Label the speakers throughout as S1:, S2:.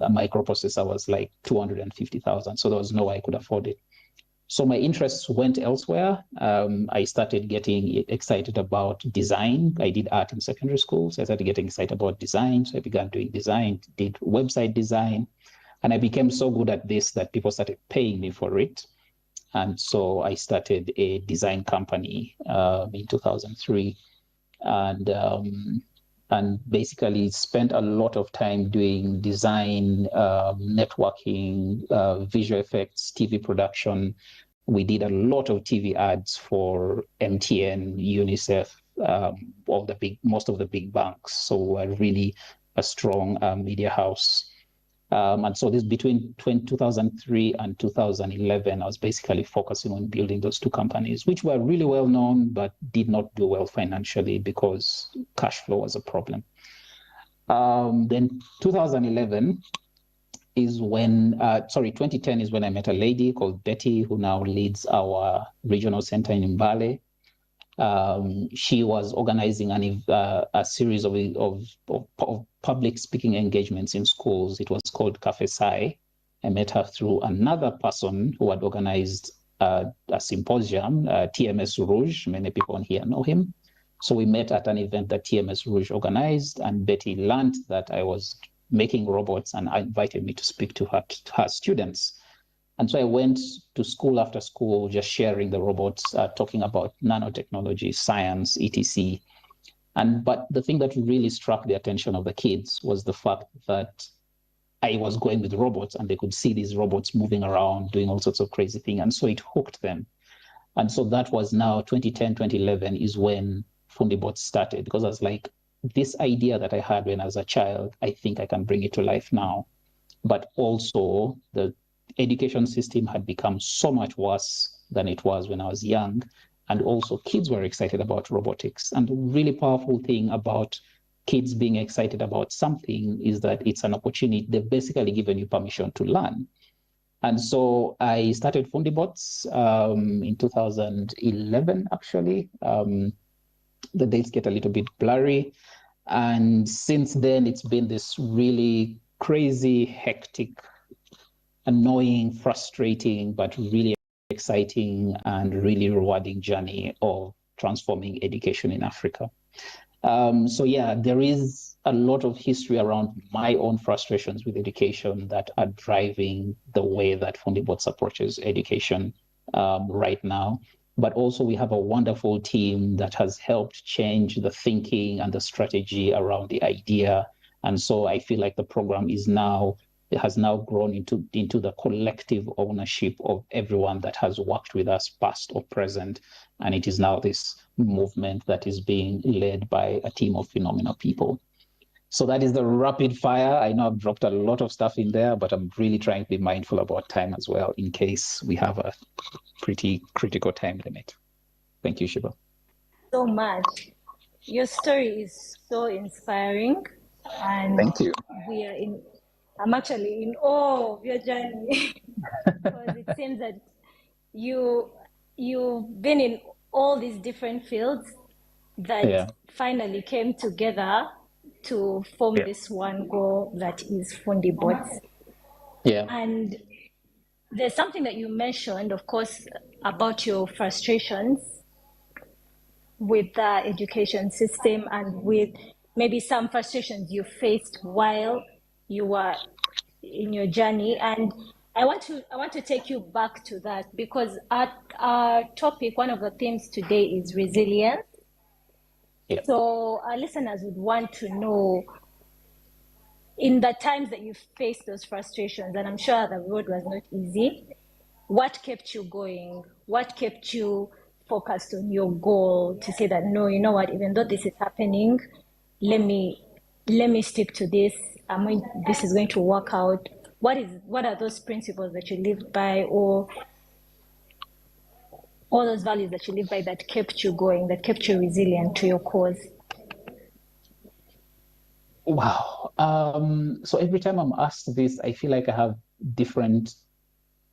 S1: A microprocessor was like 250,000. So there was no way I could afford it. So my interests went elsewhere. I started getting excited about design. I did art in secondary school, so I started getting excited about design. So I began doing design, did website design, and I became so good at this that people started paying me for it. And so I started a design company in 2003, and basically spent a lot of time doing design, networking, visual effects, TV production. We did a lot of TV ads for MTN, UNICEF, most of the big banks. So we're really a strong media house. And so this between 2003 and 2011, I was basically focusing on building those two companies, which were really well known, but did not do well financially because cash flow was a problem. Then 2011 is when, 2010 is when I met a lady called Betty, who now leads our regional center in Mbale. She was organizing a series of public speaking engagements in schools. It was called Cafe Sai. I met her through another person who had organized a symposium, TMS Rouge. Many people here know him. So we met at an event that TMS Rouge organized, and Betty learned that I was making robots and invited me to speak to her students. And so I went to school after school, just sharing the robots, talking about nanotechnology, science, etc. But the thing that really struck the attention of the kids was the fact that I was going with robots and they could see these robots moving around, doing all sorts of crazy things. And so it hooked them. And so that was now 2010, 2011 is when Fundibots started, because I was like, this idea that I had when I was a child, I think I can bring it to life now. But also the education system had become so much worse than it was when I was young. And also kids were excited about robotics. And the really powerful thing about kids being excited about something is that it's an opportunity. They've basically given you permission to learn. And so I started Fundibots in 2011, actually. The dates get a little bit blurry. And since then, it's been this really crazy, hectic, annoying, frustrating, but really exciting and really rewarding journey of transforming education in Africa. So yeah, there is a lot of history around my own frustrations with education that are driving the way that Fundibots approaches education right now. But also we have a wonderful team that has helped change the thinking and the strategy around the idea. And so I feel like the program is now, it has now grown into the collective ownership of everyone that has worked with us, past or present. And it is now this movement that is being led by a team of phenomenal people. So that is the rapid fire. I know I've dropped a lot of stuff in there, but I'm really trying to be mindful about time as well, in case we have a pretty critical time limit. Thank you, Shiba.
S2: So much. Your story is so inspiring. And
S1: thank you.
S2: I'm actually in awe of your journey because it seems that you've been in all these different fields that finally came together to form this one goal that is Fundibots. And there's something that you mentioned, of course, about your frustrations with the education system and with maybe some frustrations you faced while you were in your journey. And I want to take you back to that, because our topic, one of the themes today, is resilience. So our listeners would want to know, in the times that you faced those frustrations, and I'm sure the road was not easy, what kept you going? What kept you focused on your goal to say that, no, you know what, even though this is happening, let me stick to this. This is going to work out. What are those principles that you live by, or all those values that you live by that kept you going, that kept you resilient to your cause?
S1: Wow. So every time I'm asked this, I feel like I have different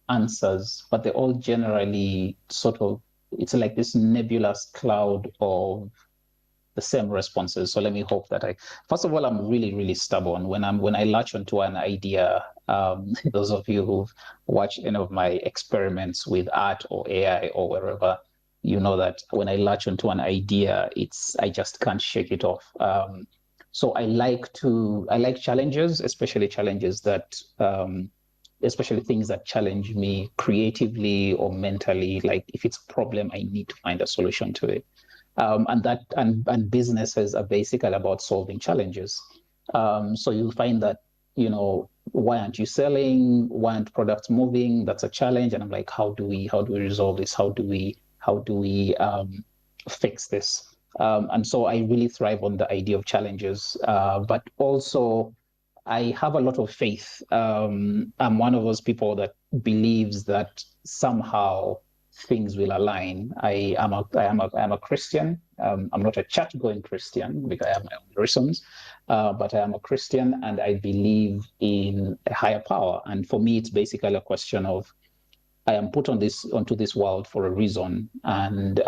S1: answers, but they're all generally sort of, it's like this nebulous cloud of the same responses. So let me hope that first of all, I'm really, really stubborn. When I latch onto an idea, those of you who've watched any of my experiments with art or AI or wherever, you know that when I latch onto an idea, I just can't shake it off. So I like challenges, especially challenges that, especially things that challenge me creatively or mentally. Like if it's a problem, I need to find a solution to it. And businesses are basically about solving challenges. So you'll find that, why aren't you selling? Why aren't products moving? That's a challenge. And I'm like, how do we resolve this? How do we fix this? And so I really thrive on the idea of challenges, but also I have a lot of faith. I'm one of those people that believes that somehow things will align. I am a Christian. I'm not a church-going Christian because I have my own reasons, but I am a Christian and I believe in a higher power. And for me, it's basically a question of I am put onto this world for a reason, and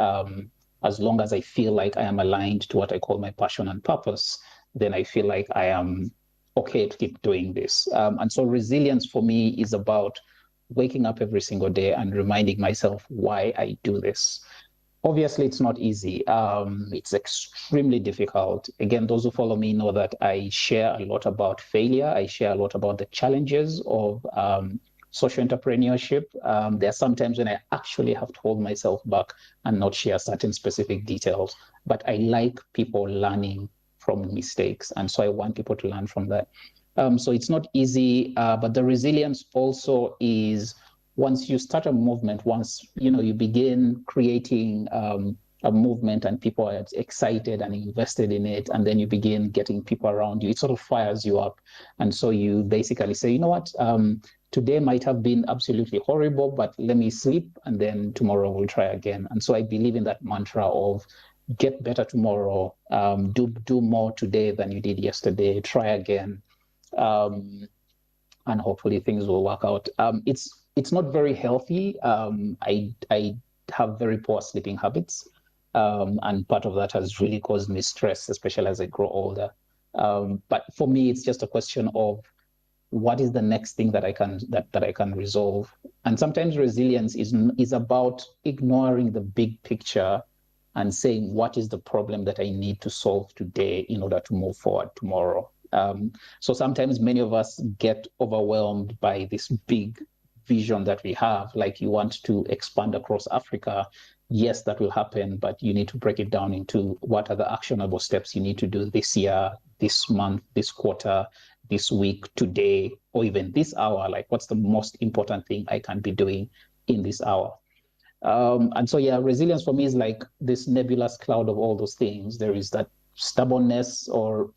S1: as long as I feel like I am aligned to what I call my passion and purpose, then I feel like I am okay to keep doing this. And so resilience for me is about waking up every single day and reminding myself why I do this. Obviously, it's not easy. It's extremely difficult. Again, those who follow me know that I share a lot about failure. I share a lot about the challenges of social entrepreneurship. There are some times when I actually have to hold myself back and not share certain specific details, but I like people learning from mistakes. And so I want people to learn from that. So it's not easy, but the resilience also is once you start a movement, once you begin creating a movement and people are excited and invested in it, and then you begin getting people around you, it sort of fires you up. And so you basically say, you know what, today might have been absolutely horrible, but let me sleep and then tomorrow we'll try again. And so I believe in that mantra of get better tomorrow, do more today than you did yesterday, try again, and hopefully things will work out. It's not very healthy. I have very poor sleeping habits, and part of that has really caused me stress, especially as I grow older. But for me, it's just a question of what is the next thing that I can resolve. And sometimes resilience is about ignoring the big picture and saying, what is the problem that I need to solve today in order to move forward tomorrow? So sometimes many of us get overwhelmed by this big vision that we have, like you want to expand across Africa. Yes, that will happen, but you need to break it down into what are the actionable steps you need to do this year, this month, this quarter, this week, today, or even this hour. Like, what's the most important thing I can be doing in this hour? And so, yeah, resilience for me is like this nebulous cloud of all those things. There is that stubbornness or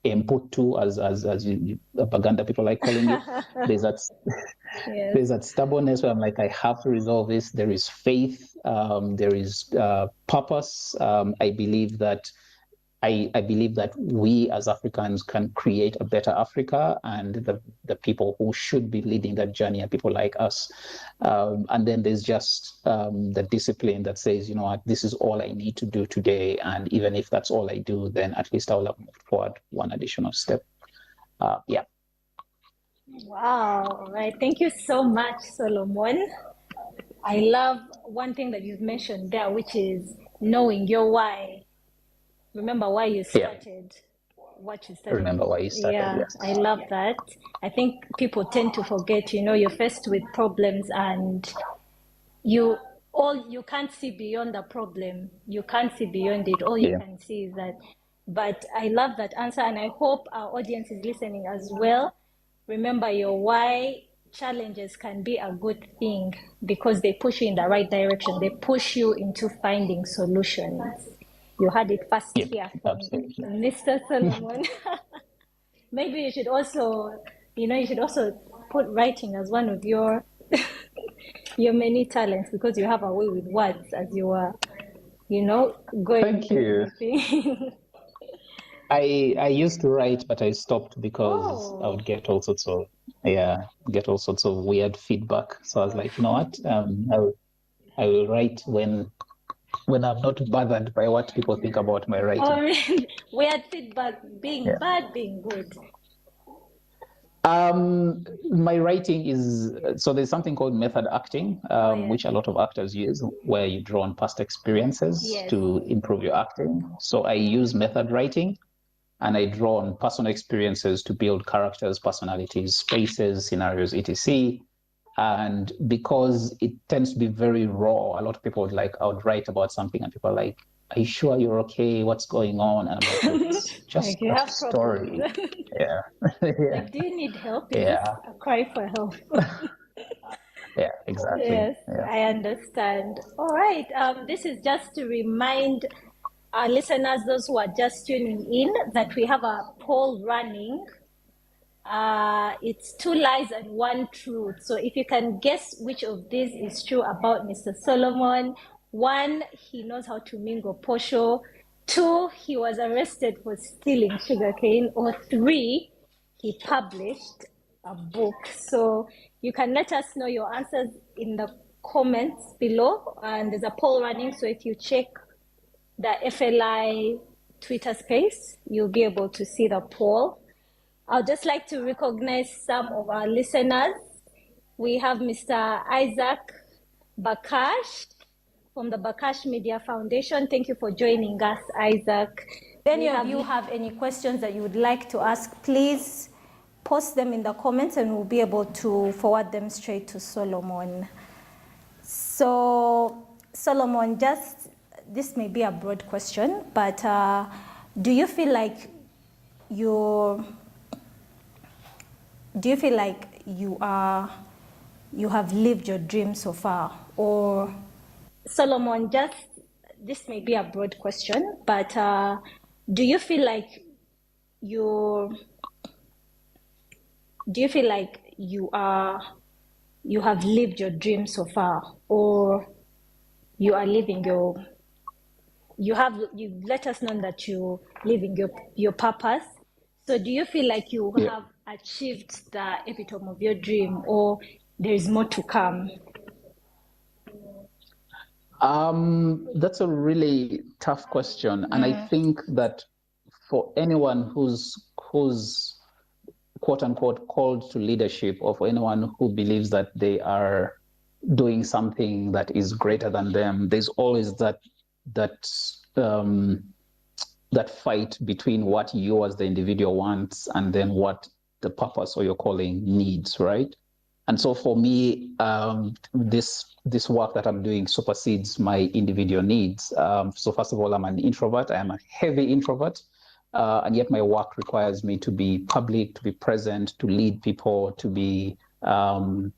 S1: input to, as you Baganda people like calling it. There's that yes. There's that stubbornness where I'm like, I have to resolve this. There is faith. There is purpose. I believe that we as Africans can create a better Africa, and the people who should be leading that journey are people like us. And then there's just the discipline that says, you know what, this is all I need to do today. And even if that's all I do, then at least I'll have moved forward one additional step. Yeah.
S2: Wow. Right. Thank you so much, Solomon. I love one thing that you've mentioned there, which is knowing your why. Remember why you started what you started.
S1: Remember why you started.
S2: Yeah,
S1: yes.
S2: I love that. I think people tend to forget, you're faced with problems and you can't see beyond the problem. You can't see beyond it. All you can see is that. But I love that answer, and I hope our audience is listening as well. Remember your why. Challenges can be a good thing because they push you in the right direction. They push you into finding solutions. You had it first here from Mr. Solomon. Maybe you should also, put writing as one of your your many talents, because you have a way with words as you are, going.
S1: Thank you. I used to write, but I stopped because I would get all sorts of weird feedback. So I was like, you know what? I will write when when I'm not bothered by what people think about my writing.
S2: Weird feedback, being bad, being good.
S1: My writing is, so there's something called method acting, which a lot of actors use, where you draw on past experiences to improve your acting. So I use method writing, and I draw on personal experiences to build characters, personalities, spaces, scenarios, etc. And because it tends to be very raw, a lot of people would like, I would write about something and people are like, are you sure you're okay? What's going on? And I'm like, it's just
S2: like
S1: a story. Yeah.
S2: Like, do you need help? Is this a cry for help?
S1: Yeah, exactly.
S2: Yes, I understand. All right. This is just to remind our listeners, those who are just tuning in, that we have a poll running. It's 2 lies and 1 truth. So if you can guess which of these is true about Mr. Solomon: 1, he knows how to mingle posho; 2, he was arrested for stealing sugarcane; or 3, he published a book. So you can let us know your answers in the comments below, and there's a poll running. So if you check the FLI Twitter space, you'll be able to see the poll. I'd just like to recognize some of our listeners. We have Mr. Isaac Bakash from the Bakash Media Foundation. Thank you for joining us, Isaac. If any of you have any questions that you would like to ask, please post them in the comments and we'll be able to forward them straight to Solomon. So, Solomon, this may be a broad question, but do you feel like you have lived your dream so far? Or Solomon, this may be a broad question, but do you feel like you have lived your dream so far, or you are living you let us know that you're living your purpose? So do you feel like you have achieved the epitome of your dream, or there is more to come?
S1: That's a really tough question. And I think that for anyone who's quote unquote called to leadership, or for anyone who believes that they are doing something that is greater than them, there's always that fight between what you as the individual wants and then what the purpose or your calling needs, right? And so for me, this work that I'm doing supersedes my individual needs. So first of all, I'm an introvert. I am a heavy introvert. And yet my work requires me to be public, to be present, to lead people, to be, to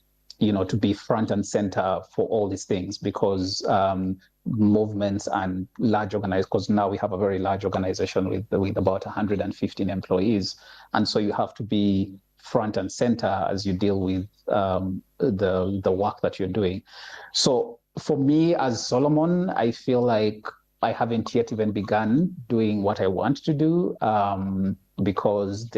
S1: be front and center for all these things, because movements and large organizations, because now we have a very large organization with about 115 employees. And so you have to be front and center as you deal with the work that you're doing. So for me as Solomon, I feel like I haven't yet even begun doing what I want to do, because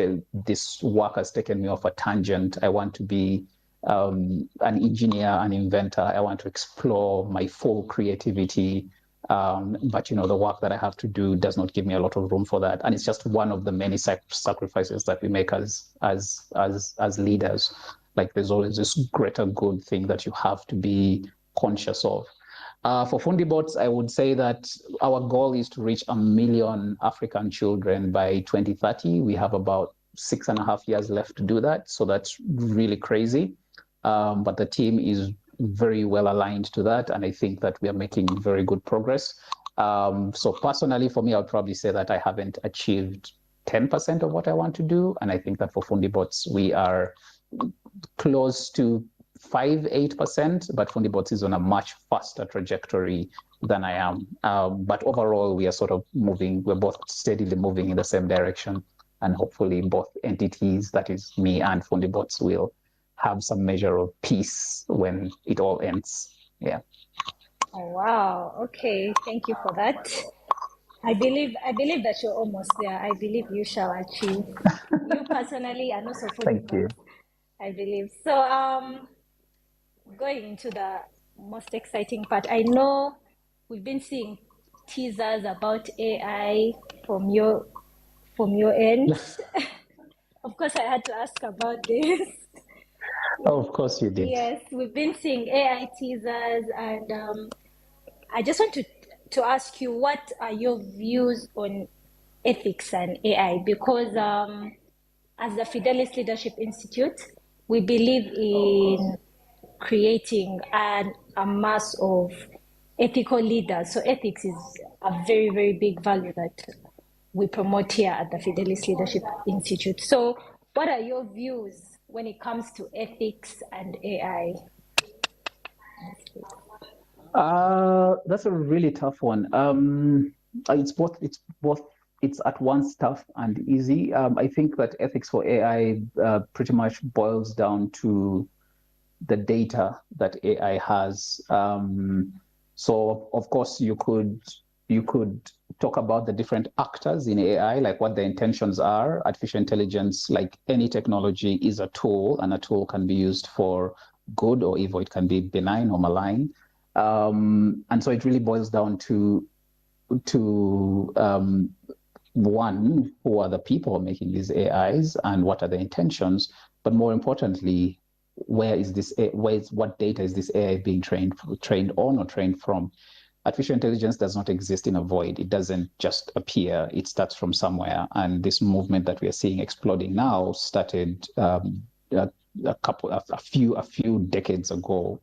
S1: this work has taken me off a tangent. I want to be an engineer, an inventor. I want to explore my full creativity. But the work that I have to do does not give me a lot of room for that. And it's just one of the many sacrifices that we make as leaders. Like, there's always this greater good thing that you have to be conscious of. For Fundibots, I would say that our goal is to reach 1 million African children by 2030. We have about 6.5 years left to do that. So that's really crazy. But the team is very well aligned to that. And I think that we are making very good progress. So personally, for me, I would probably say that I haven't achieved 10% of what I want to do. And I think that for Fundibots, we are close to 5-8%, but Fundibots is on a much faster trajectory than I am. But overall, we are sort of moving, we're both steadily moving in the same direction. And hopefully both entities, that is me and Fundibots, will have some measure of peace when it all ends. Yeah.
S2: Oh, wow. Okay. Thank you for that. I believe that you're almost there. I believe you shall achieve. You personally, and also for
S1: Thank you.
S2: I believe. So going into the most exciting part, I know we've been seeing teasers about AI from your end. Of course, I had to ask about this.
S1: Oh, of course you did.
S2: Yes, we've been seeing AI teasers, and I just want to ask you, what are your views on ethics and AI? Because as the Fidelis Leadership Institute, we believe in creating a mass of ethical leaders. So ethics is a very, very big value that we promote here at the Fidelis Leadership Institute. So what are your views when it comes to ethics and AI?
S1: That's a really tough one. It's both it's at once tough and easy. I think that ethics for AI pretty much boils down to the data that AI has. So of course you could talk about the different actors in AI, like what the intentions are. Artificial intelligence, like any technology, is a tool, and a tool can be used for good or evil. It can be benign or malign. And so it really boils down to one, who are the people making these AIs and what are the intentions, but more importantly, what data is this AI being trained on or trained from? Artificial intelligence does not exist in a void. It doesn't just appear. It starts from somewhere. And this movement that we are seeing exploding now started a few decades ago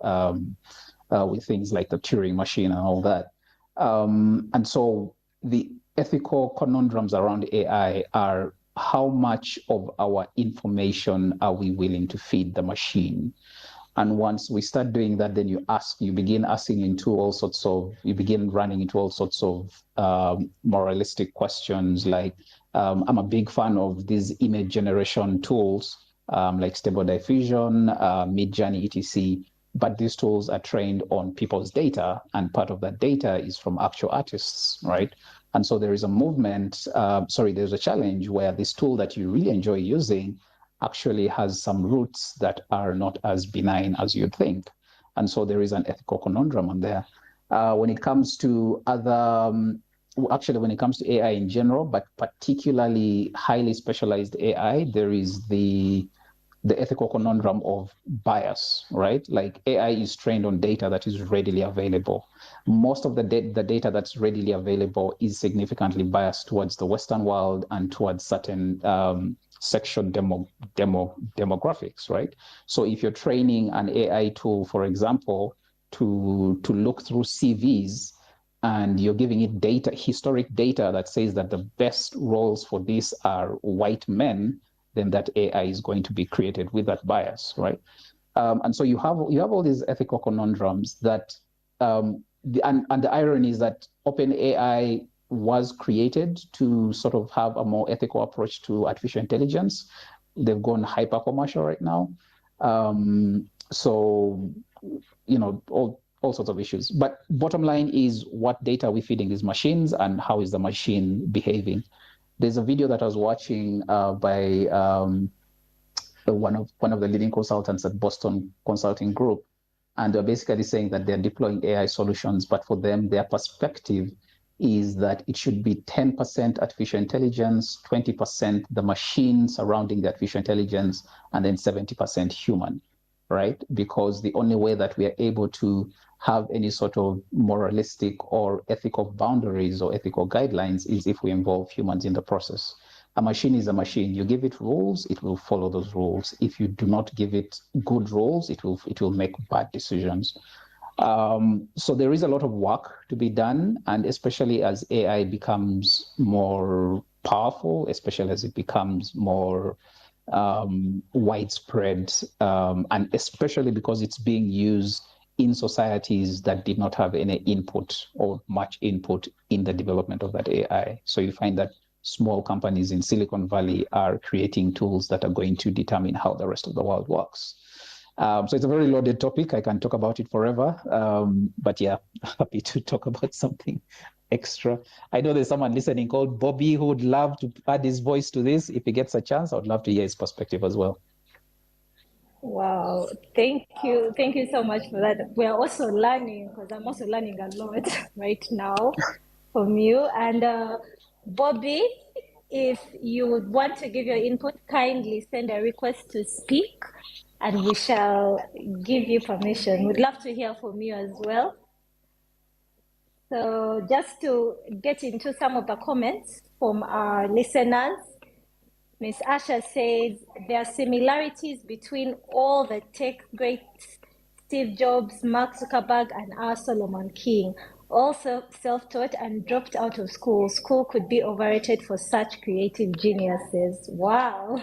S1: with things like the Turing machine and all that. And so the ethical conundrums around AI are, how much of our information are we willing to feed the machine? And once we start doing that, then you begin running into all sorts of moralistic questions. Like, I'm a big fan of these image generation tools, like Stable Diffusion, Midjourney, etc. But these tools are trained on people's data, and part of that data is from actual artists, right? And so there is a there's a challenge where this tool that you really enjoy using actually has some roots that are not as benign as you'd think. And so there is an ethical conundrum on there. When it comes to when it comes to AI in general, but particularly highly specialized AI, there is the ethical conundrum of bias, right? Like, AI is trained on data that is readily available. Most of the data that's readily available is significantly biased towards the Western world and towards certain sexual demographics, right? So if you're training an AI tool, for example, to look through CVs, and you're giving it historic data that says that the best roles for this are white men, then that AI is going to be created with that bias, right? And so you have all these ethical conundrums that, and the irony is that OpenAI was created to sort of have a more ethical approach to artificial intelligence. They've gone hyper commercial right now. So, all sorts of issues. But bottom line is, what data are we feeding these machines, and how is the machine behaving? There's a video that I was watching by one of the leading consultants at Boston Consulting Group, and they're basically saying that they're deploying AI solutions, but for them, their perspective is that it should be 10% artificial intelligence, 20% the machine surrounding the artificial intelligence, and then 70% human, right? Because the only way that we are able to have any sort of moralistic or ethical boundaries or ethical guidelines is if we involve humans in the process. A machine is a machine. You give it rules, it will follow those rules. If you do not give it good rules, it will make bad decisions. So there is a lot of work to be done, and especially as AI becomes more powerful, especially as it becomes more widespread, and especially because it's being used in societies that did not have any input or much input in the development of that AI. So you find that small companies in Silicon Valley are creating tools that are going to determine how the rest of the world works. So it's a very loaded topic. I can talk about it forever. But yeah, happy to talk about something extra. I know there's someone listening called Bobby who would love to add his voice to this. If he gets a chance, I would love to hear his perspective as well.
S2: Wow, thank you so much for that. We're also learning because I'm also learning a lot right now from you. And Bobby, if you would want to give your input, kindly send a request to speak and we shall give you permission. We'd love to hear from you as well. So just to get into some of the comments from our listeners, Ms. Asha says there are similarities between all the tech greats, Steve Jobs, Mark Zuckerberg, and our Solomon King. Also self-taught and dropped out of school. School could be overrated for such creative geniuses. Wow.